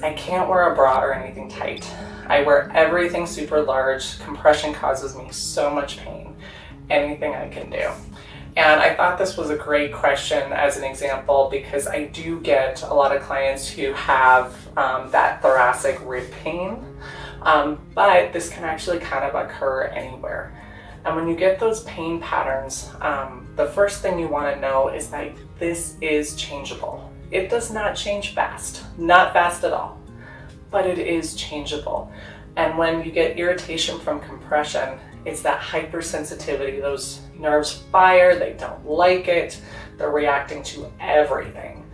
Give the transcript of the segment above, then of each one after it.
I can't wear a bra or anything tight. I wear everything super large. Compression causes me so much pain. Anything I can do. And I thought this was a great question as an example because I do get a lot of clients who have that thoracic rib pain, but this can actually kind of occur anywhere. And when you get those pain patterns, the first thing you want to know is that this is changeable. It does not change fast, not fast at all, but it is changeable. And when you get irritation from compression, it's that hypersensitivity. Those nerves fire, they don't like it, they're reacting to everything.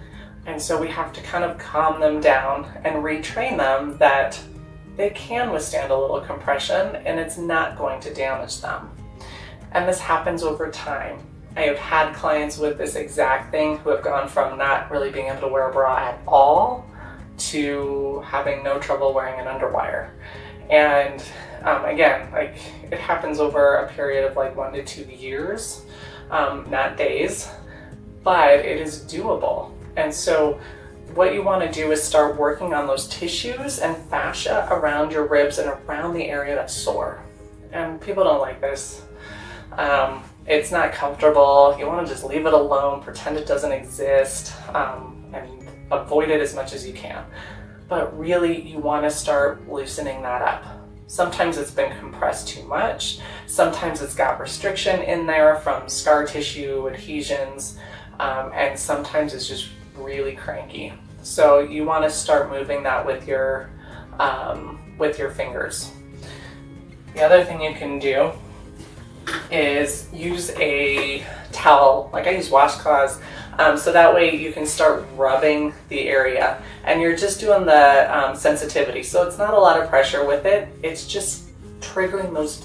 And so we have to kind of calm them down and retrain them that they can withstand a little compression and it's not going to damage them. And this happens over time. I have had clients with this exact thing who have gone from not really being able to wear a bra at all to having no trouble wearing an underwire. And again, like it happens over a period of like 1 to 2 years, not days, but it is doable. And so what you want to do is start working on those tissues and fascia around your ribs and around the area that's sore. And people don't like this. It's not comfortable. You want to just leave it alone, pretend it doesn't exist, and avoid it as much as you can. But really, you want to start loosening that up. Sometimes it's been compressed too much. Sometimes it's got restriction in there from scar tissue, adhesions, and sometimes it's just really cranky. So you want to start moving that with your fingers. The other thing you can do is use a towel, like I use washcloths, so that way you can start rubbing the area and you're just doing the sensitivity. So it's not a lot of pressure with it, it's just triggering those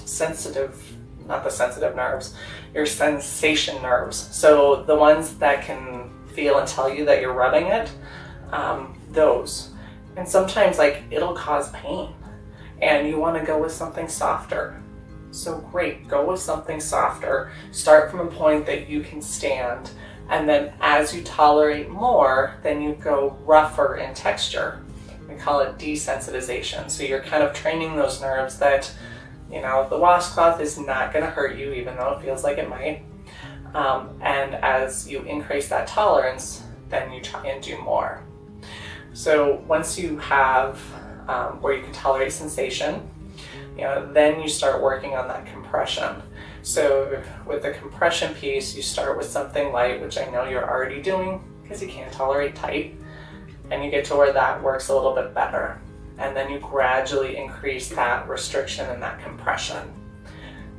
not the sensitive nerves, your sensation nerves. So the ones that can feel and tell you that you're rubbing it, those. And sometimes like it'll cause pain and you want to go with something softer. So great, go with something softer. Start from a point that you can stand, and then as you tolerate more, then you go rougher in texture. We call it desensitization. So you're kind of training those nerves that, you know, the washcloth is not going to hurt you, even though it feels like it might. And as you increase that tolerance, then you try and do more. So once you have where you can tolerate sensation, you know, then you start working on that compression. So with the compression piece, you start with something light, which I know you're already doing because you can't tolerate tight, and you get to where that works a little bit better. And then you gradually increase that restriction and that compression.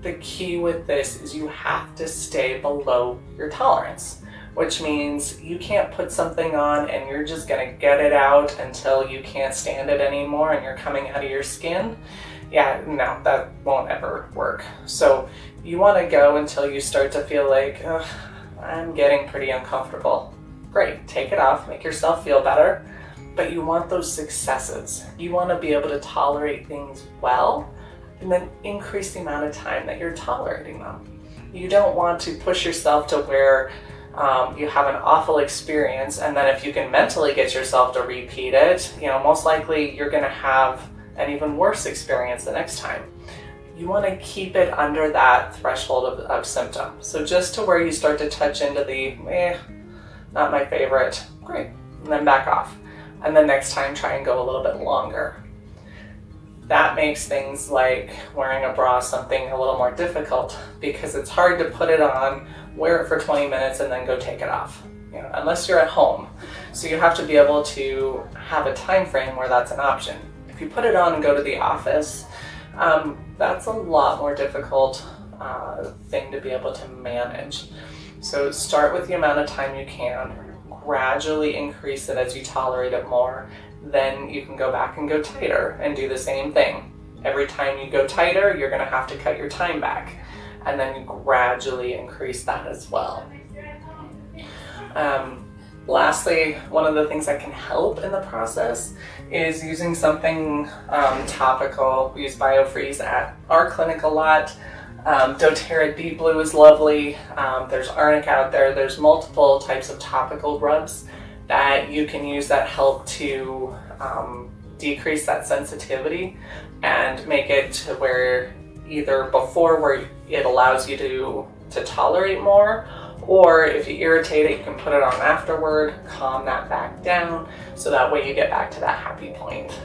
The key with this is you have to stay below your tolerance, which means you can't put something on and you're just gonna get it out until you can't stand it anymore and you're coming out of your skin. Yeah, no, that won't ever work. So you want to go until you start to feel like, I'm getting pretty uncomfortable. Great, take it off, make yourself feel better, but you want those successes. You want to be able to tolerate things well, and then increase the amount of time that you're tolerating them. You don't want to push yourself to where you have an awful experience, and then if you can mentally get yourself to repeat it, you know, most likely you're going to have an even worse experience the next time. You want to keep it under that threshold of symptom. So just to where you start to touch into the, not my favorite, great, and then back off. And then next time try and go a little bit longer. That makes things like wearing a bra something a little more difficult because it's hard to put it on, wear it for 20 minutes and then go take it off, you know, unless you're at home. So you have to be able to have a time frame where that's an option. If you put it on and go to the office, that's a lot more difficult thing to be able to manage. So start with the amount of time you can, gradually increase it as you tolerate it more, then you can go back and go tighter and do the same thing. Every time you go tighter, you're going to have to cut your time back, and then you gradually increase that as well. Lastly, one of the things that can help in the process is using something topical. We use BioFreeze at our clinic a lot. doTERRA Deep Blue is lovely. There's Arnica out there. There's multiple types of topical rubs that you can use that help to decrease that sensitivity and make it to where either before where it allows you to tolerate more, or if you irritate it, you can put it on afterward, calm that back down, so that way you get back to that happy point.